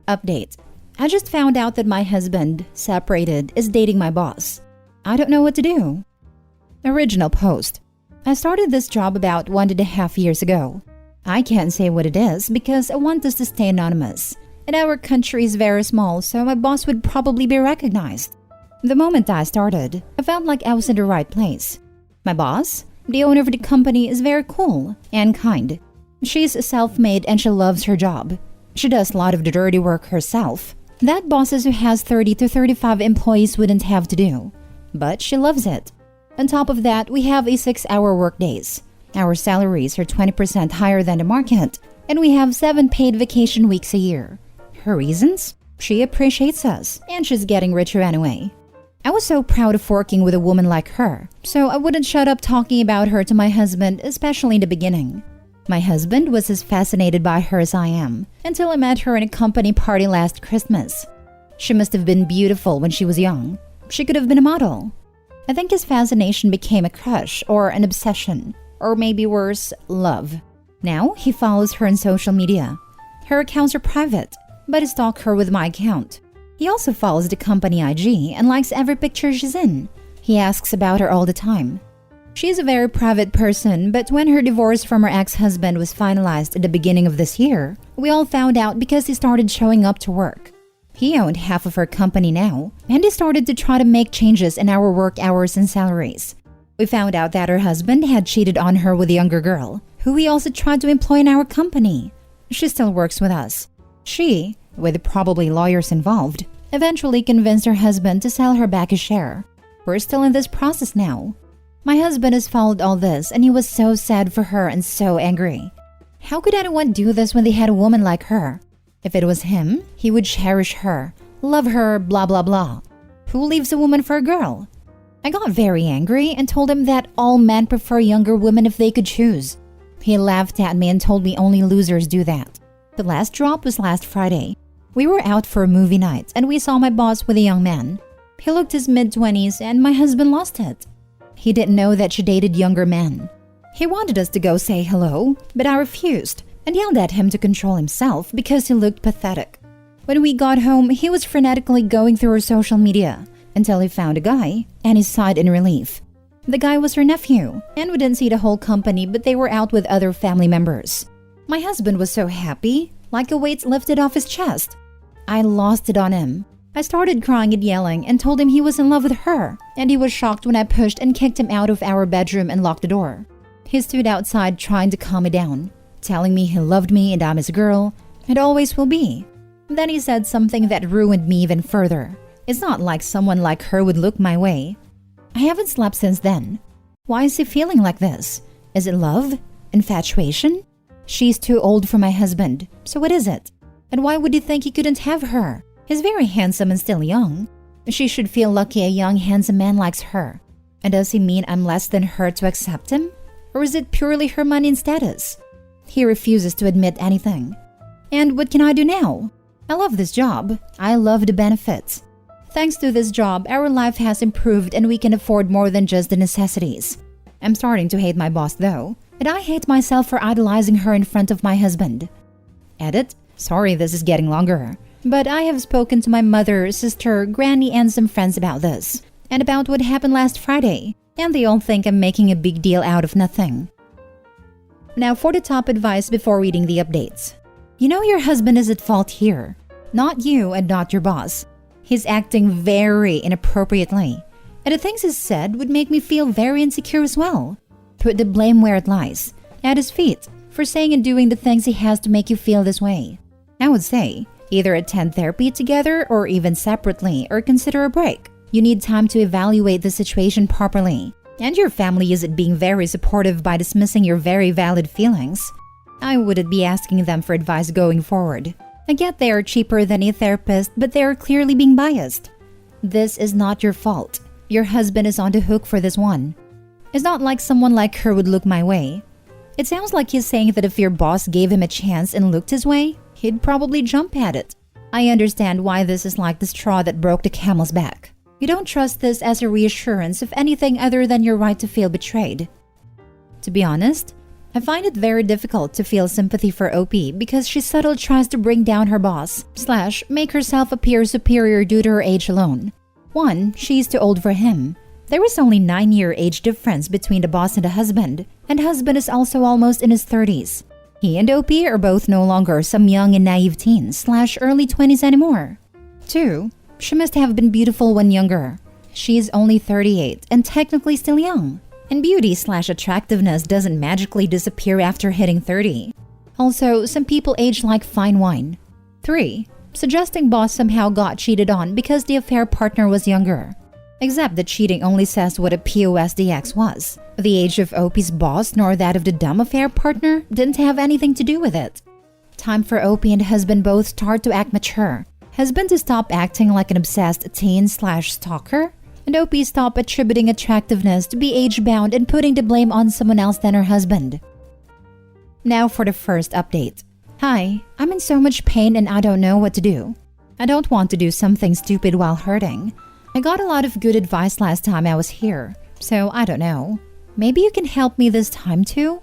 Update. I just found out that my husband, separated, is dating my boss. I don't know what to do. Original post. I started this job about 1.5 years ago. I can't say what it is because I want us to stay anonymous. And our country is very small, so my boss would probably be recognized. The moment I started, I felt like I was in the right place. My boss, the owner of the company, is very cool and kind. She's self-made and she loves her job. She does a lot of the dirty work herself. That bosses who has 30 to 35 employees wouldn't have to do. But she loves it. On top of that, we have a 6-hour workdays. Our salaries are 20% higher than the market, and we have 7 paid vacation weeks a year. Her reasons? She appreciates us, and she's getting richer anyway. I was so proud of working with a woman like her, so I wouldn't shut up talking about her to my husband, especially in the beginning. My husband was as fascinated by her as I am, until I met her in a company party last Christmas. She must have been beautiful when she was young. She could have been a model. I think his fascination became a crush or an obsession, or maybe worse, love. Now he follows her on social media. Her accounts are private, but I stalk her with my account. He also follows the company IG and likes every picture she's in. He asks about her all the time. She's a very private person, but when her divorce from her ex-husband was finalized at the beginning of this year, we all found out because he started showing up to work. He owned half of her company now, and he started to try to make changes in our work hours and salaries. We found out that her husband had cheated on her with a younger girl, who he also tried to employ in our company. She still works with us. She, with probably lawyers involved, eventually convinced her husband to sell her back a share. We're still in this process now. My husband has followed all this and he was so sad for her and so angry. How could anyone do this when they had a woman like her? If it was him, he would cherish her, love her, blah blah blah. Who leaves a woman for a girl? I got very angry and told him that all men prefer younger women if they could choose. He laughed at me and told me only losers do that. The last drop was last Friday. We were out for a movie night and we saw my boss with a young man. He looked his mid-20s and my husband lost it. He didn't know that she dated younger men. He wanted us to go say hello, but I refused and yelled at him to control himself because he looked pathetic. When we got home, he was frenetically going through her social media until he found a guy and he sighed in relief. The guy was her nephew, and we didn't see the whole company, but they were out with other family members. My husband was so happy, like a weight lifted off his chest. I lost it on him. I started crying and yelling and told him he was in love with her, and he was shocked when I pushed and kicked him out of our bedroom and locked the door. He stood outside trying to calm me down, telling me he loved me and I'm his girl, and always will be. Then he said something that ruined me even further. It's not like someone like her would look my way. I haven't slept since then. Why is he feeling like this? Is it love? Infatuation? She's too old for my husband, so what is it? And why would he think he couldn't have her? He's very handsome and still young. She should feel lucky a young, handsome man likes her. And does he mean I'm less than her to accept him? Or is it purely her money and status? He refuses to admit anything. And what can I do now? I love this job. I love the benefits. Thanks to this job, our life has improved and we can afford more than just the necessities. I'm starting to hate my boss though, and I hate myself for idolizing her in front of my husband. Edit. Sorry this is getting longer. But I have spoken to my mother, sister, granny, and some friends about this, and about what happened last Friday, and they all think I'm making a big deal out of nothing. Now for the top advice before reading the updates. You know your husband is at fault here. Not you and not your boss. He's acting very inappropriately, and the things he said would make me feel very insecure as well. Put the blame where it lies, at his feet, for saying and doing the things he has to make you feel this way. I would say, either attend therapy together or even separately or consider a break. You need time to evaluate the situation properly. And your family isn't being very supportive by dismissing your very valid feelings. I wouldn't be asking them for advice going forward. I get they are cheaper than a therapist, but they are clearly being biased. This is not your fault. Your husband is on the hook for this one. It's not like someone like her would look my way. It sounds like he's saying that if your boss gave him a chance and looked his way, he'd probably jump at it. I understand why this is like the straw that broke the camel's back. You don't trust this as a reassurance of anything other than your right to feel betrayed. To be honest, I find it very difficult to feel sympathy for OP because she subtly tries to bring down her boss / make herself appear superior due to her age alone. 1. She's too old for him. There is only 9-year age difference between the boss and the husband is also almost in his 30s. He and OP are both no longer some young and naive teens / early 20s anymore. 2. She must have been beautiful when younger. She is only 38 and technically still young. And beauty / attractiveness doesn't magically disappear after hitting 30. Also, some people age like fine wine. 3. Suggesting boss somehow got cheated on because the affair partner was younger. Except that cheating only says what a POSDX was. The age of OP's boss nor that of the dumb affair partner didn't have anything to do with it. Time for OP and husband both start to act mature. Husband to stop acting like an obsessed teen / stalker. And OP stop attributing attractiveness to be age-bound and putting the blame on someone else than her husband. Now for the first update. Hi, I'm in so much pain and I don't know what to do. I don't want to do something stupid while hurting. I got a lot of good advice last time I was here, so I don't know. Maybe you can help me this time too?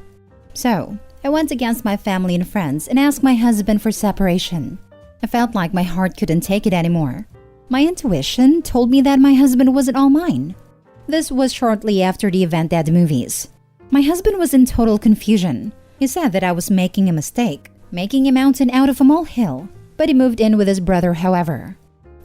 So, I went against my family and friends and asked my husband for separation. I felt like my heart couldn't take it anymore. My intuition told me that my husband wasn't all mine. This was shortly after the event at the movies. My husband was in total confusion. He said that I was making a mistake, making a mountain out of a molehill, but he moved in with his brother, however.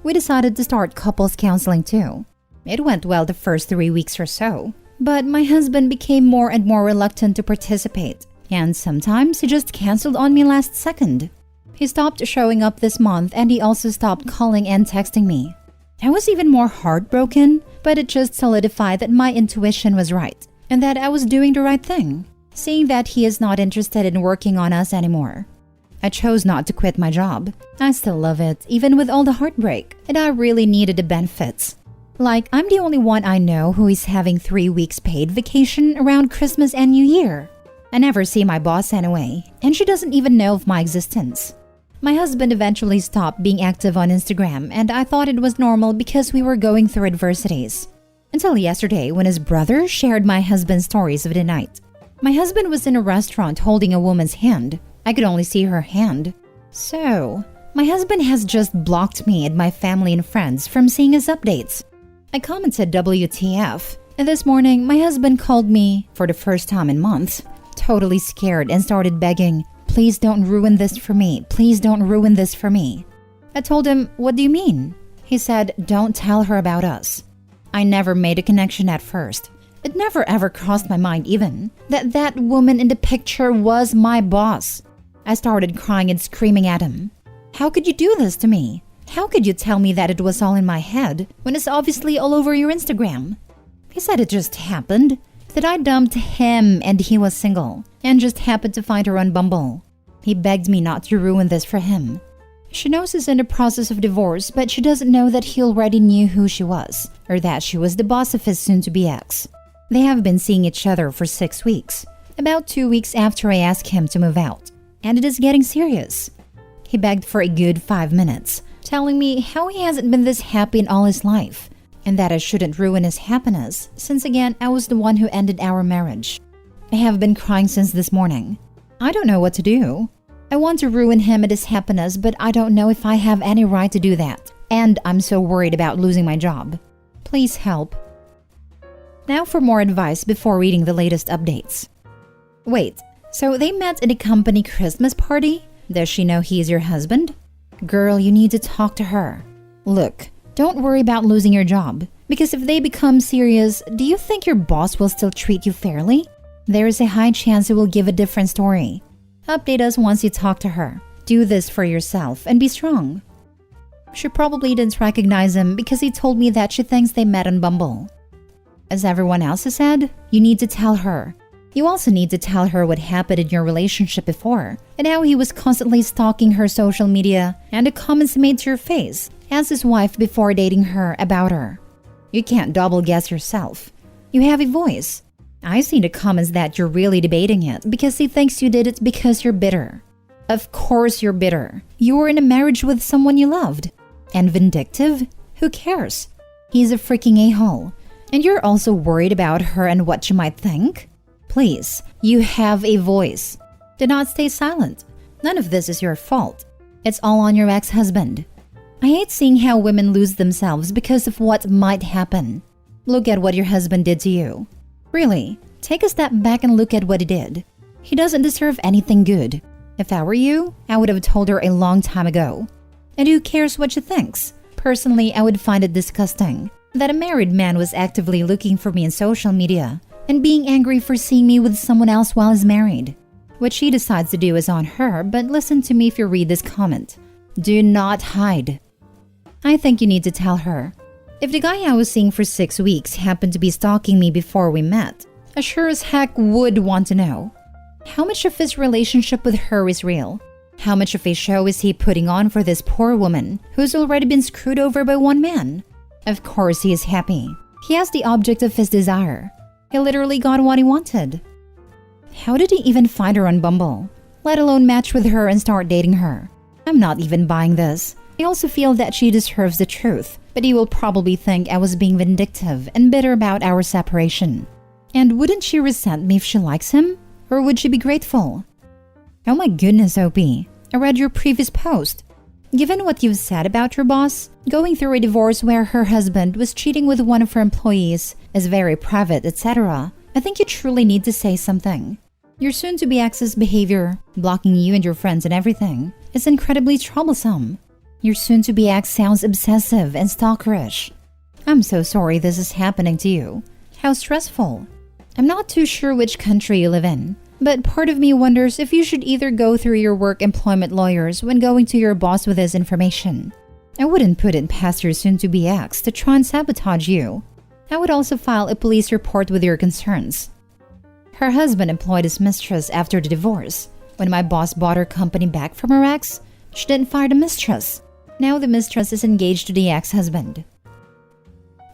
We decided to start couples counseling too. It went well the first 3 weeks or so, but my husband became more and more reluctant to participate, and sometimes he just canceled on me last second. He stopped showing up this month and he also stopped calling and texting me. I was even more heartbroken, but it just solidified that my intuition was right and that I was doing the right thing, seeing that he is not interested in working on us anymore. I chose not to quit my job. I still love it, even with all the heartbreak, and I really needed the benefits. Like, I'm the only one I know who is having 3 weeks paid vacation around Christmas and New Year. I never see my boss anyway, and she doesn't even know of my existence. My husband eventually stopped being active on Instagram, and I thought it was normal because we were going through adversities. Until yesterday, when his brother shared my husband's stories of the night. My husband was in a restaurant holding a woman's hand. I could only see her hand. So, my husband has just blocked me and my family and friends from seeing his updates. I commented WTF, and this morning my husband called me, for the first time in months, totally scared and started begging, "Please don't ruin this for me. Please don't ruin this for me." I told him, "What do you mean?" He said, "Don't tell her about us." I never made a connection at first. It never ever crossed my mind even that that woman in the picture was my boss. I started crying and screaming at him. "How could you do this to me? How could you tell me that it was all in my head when it's obviously all over your Instagram?" He said it just happened, that I dumped him and he was single and just happened to find her on Bumble. He begged me not to ruin this for him. She knows he's in the process of divorce, but she doesn't know that he already knew who she was, or that she was the boss of his soon-to-be ex. They have been seeing each other for 6 weeks, about 2 weeks after I asked him to move out, and it is getting serious. He begged for a good 5 minutes, telling me how he hasn't been this happy in all his life, and that I shouldn't ruin his happiness, since again I was the one who ended our marriage. I have been crying since this morning. I don't know what to do. I want to ruin him and his happiness, but I don't know if I have any right to do that, and I'm so worried about losing my job. Please help. Now for more advice before reading the latest updates. Wait, so they met at a company Christmas party? Does she know he is your husband? Girl, you need to talk to her. Look, don't worry about losing your job, because if they become serious, do you think your boss will still treat you fairly? There is a high chance he will give a different story. Update us once you talk to her. Do this for yourself and be strong. She probably didn't recognize him because he told me that she thinks they met on Bumble. As everyone else has said, you need to tell her. You also need to tell her what happened in your relationship before and how he was constantly stalking her social media and the comments made to your face as his wife before dating her about her. You can't double guess yourself. You have a voice. I see the comments that you're really debating it because he thinks you did it because you're bitter. Of course you're bitter. You were in a marriage with someone you loved. And vindictive? Who cares? He's a freaking a-hole. And you're also worried about her and what she might think? Please, you have a voice. Do not stay silent. None of this is your fault. It's all on your ex-husband. I hate seeing how women lose themselves because of what might happen. Look at what your husband did to you. Really, take a step back and look at what he did. He doesn't deserve anything good. If I were you, I would have told her a long time ago. And who cares what she thinks? Personally, I would find it disgusting that a married man was actively looking for me in social media and being angry for seeing me with someone else while he's married. What she decides to do is on her, but listen to me if you read this comment. Do not hide. I think you need to tell her. If the guy I was seeing for 6 weeks happened to be stalking me before we met, I sure as heck would want to know. How much of his relationship with her is real? How much of a show is he putting on for this poor woman who's already been screwed over by one man? Of course he is happy. He has the object of his desire. He literally got what he wanted. How did he even find her on Bumble? Let alone match with her and start dating her? I'm not even buying this. I also feel that she deserves the truth, but he will probably think I was being vindictive and bitter about our separation. And wouldn't she resent me if she likes him? Or would she be grateful? Oh my goodness, OP. I read your previous post. Given what you've said about your boss, going through a divorce where her husband was cheating with one of her employees is very private, etc., I think you truly need to say something. Your soon-to-be ex's behavior, blocking you and your friends and everything, is incredibly troublesome. Your soon-to-be ex sounds obsessive and stalkerish. I'm so sorry this is happening to you. How stressful. I'm not too sure which country you live in, but part of me wonders if you should either go through your work employment lawyers when going to your boss with this information. I wouldn't put it past your soon-to-be ex to try and sabotage you. I would also file a police report with your concerns. Her husband employed his mistress after the divorce. When my boss bought her company back from her ex, she didn't fire the mistress. Now the mistress is engaged to the ex-husband.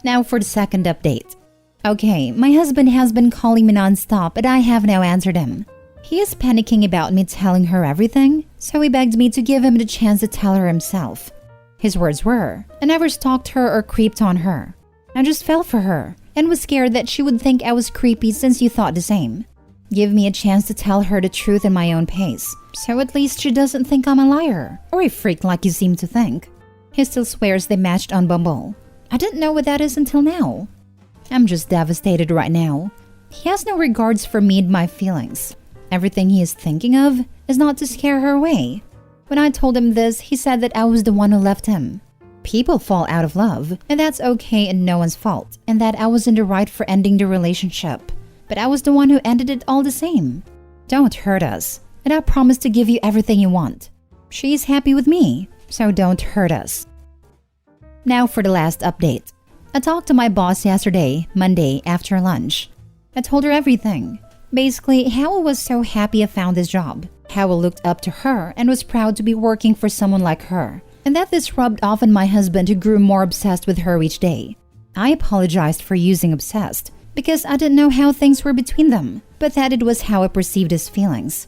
Now for the second update. Okay, my husband has been calling me non-stop, but I have now answered him. He is panicking about me telling her everything, so he begged me to give him the chance to tell her himself. His words were, I never stalked her or creeped on her. I just fell for her and was scared that she would think I was creepy since you thought the same. Give me a chance to tell her the truth in my own pace, so at least she doesn't think I'm a liar or a freak like you seem to think. He still swears they matched on Bumble. I didn't know what that is until now. I'm just devastated right now. He has no regards for me and my feelings. Everything he is thinking of is not to scare her away. When I told him this, he said that I was the one who left him. People fall out of love, and that's okay and no one's fault, and that I was in the right for ending the relationship. But I was the one who ended it all the same. Don't hurt us, and I promise to give you everything you want. She's happy with me, so don't hurt us. Now for the last update. I talked to my boss yesterday, Monday, after lunch. I told her everything. Basically, how I was so happy I found this job, how I looked up to her and was proud to be working for someone like her, and that this rubbed off on my husband who grew more obsessed with her each day. I apologized for using obsessed, because I didn't know how things were between them, but that it was how I perceived his feelings.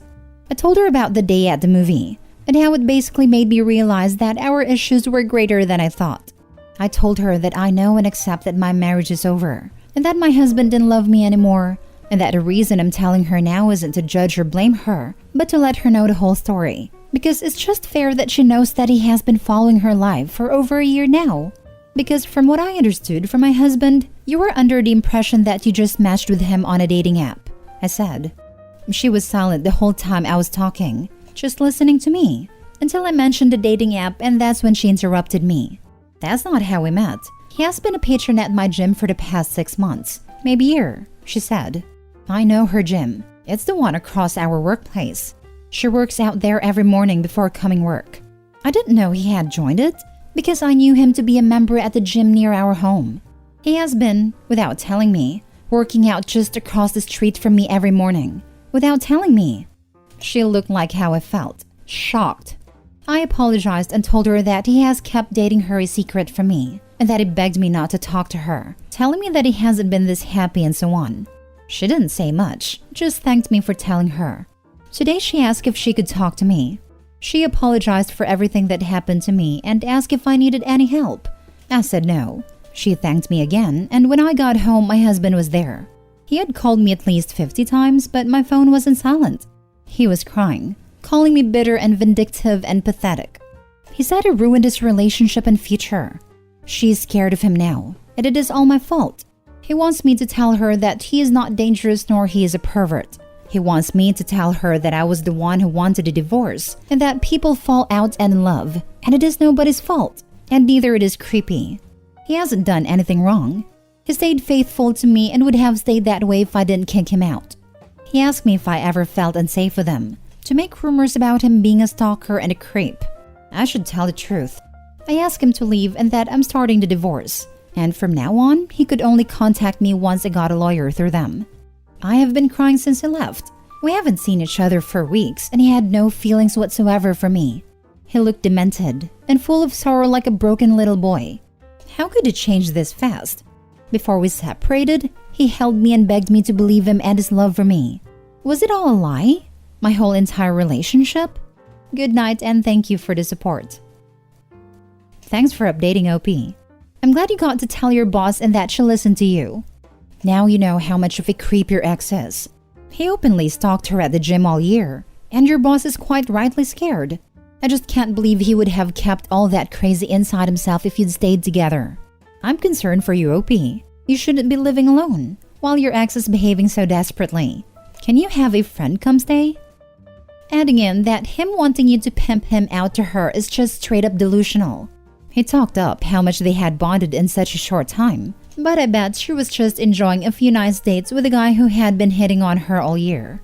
I told her about the day at the movie, and how it basically made me realize that our issues were greater than I thought. I told her that I know and accept that my marriage is over, and that my husband didn't love me anymore, and that the reason I'm telling her now isn't to judge or blame her, but to let her know the whole story, because it's just fair that she knows that he has been following her life for over a year now. Because from what I understood from my husband, you were under the impression that you just matched with him on a dating app, I said. She was silent the whole time I was talking, just listening to me, until I mentioned the dating app, and that's when she interrupted me. That's not how we met. He has been a patron at my gym for the past 6 months, maybe a year, she said. I know her gym. It's the one across our workplace. She works out there every morning before coming work. I didn't know he had joined it, because I knew him to be a member at the gym near our home. He has been, without telling me, working out just across the street from me every morning, without telling me. She looked like how I felt, shocked. I apologized and told her that he has kept dating her a secret from me, and that he begged me not to talk to her, telling me that he hasn't been this happy and so on. She didn't say much, just thanked me for telling her. Today she asked if she could talk to me. She apologized for everything that happened to me and asked if I needed any help. I said no. She thanked me again, and when I got home, my husband was there. He had called me at least 50 times, but my phone wasn't silent. He was crying, calling me bitter and vindictive and pathetic. He said I ruined his relationship and future. She's scared of him now, and it is all my fault. He wants me to tell her that he is not dangerous nor he is a pervert. He wants me to tell her that I was the one who wanted a divorce and that people fall out in love, and it is nobody's fault, and neither it is creepy. He hasn't done anything wrong. He stayed faithful to me and would have stayed that way if I didn't kick him out. He asked me if I ever felt unsafe with him, to make rumors about him being a stalker and a creep. I should tell the truth. I asked him to leave and that I'm starting the divorce, and from now on, he could only contact me once I got a lawyer through them. I have been crying since he left. We haven't seen each other for weeks, and he had no feelings whatsoever for me. He looked demented and full of sorrow like a broken little boy. How could it change this fast? Before we separated, he held me and begged me to believe him and his love for me. Was it all a lie? My whole entire relationship? Good night and thank you for the support. Thanks for updating, OP. I'm glad you got to tell your boss and that she listened to you. Now you know how much of a creep your ex is. He openly stalked her at the gym all year, and your boss is quite rightly scared. I just can't believe he would have kept all that crazy inside himself if you'd stayed together. I'm concerned for you, OP. You shouldn't be living alone, while your ex is behaving so desperately. Can you have a friend come stay? Adding in that him wanting you to pimp him out to her is just straight up delusional. He talked up how much they had bonded in such a short time, but I bet she was just enjoying a few nice dates with a guy who had been hitting on her all year.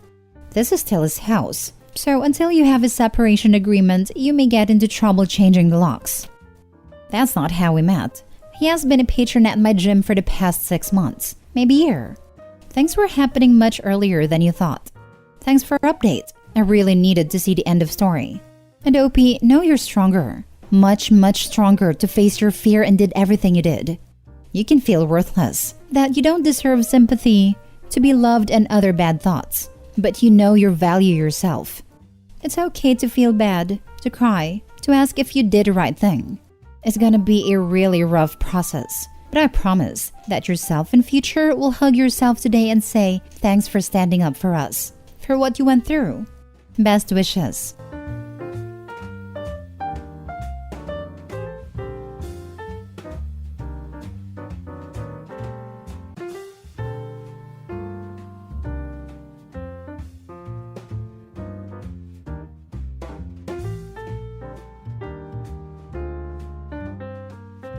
This is still his house, so until you have a separation agreement, you may get into trouble changing the locks. That's not how we met. He has been a patron at my gym for the past 6 months, maybe a year. Things were happening much earlier than you thought. Thanks for your update. I really needed to see the end of story. And OP, know you're stronger. Much, much stronger to face your fear and did everything you did. You can feel worthless, that you don't deserve sympathy, to be loved and other bad thoughts, but you know you value yourself. It's okay to feel bad, to cry, to ask if you did the right thing. It's gonna be a really rough process, but I promise that yourself in future will hug yourself today and say, thanks for standing up for us, for what you went through. Best wishes.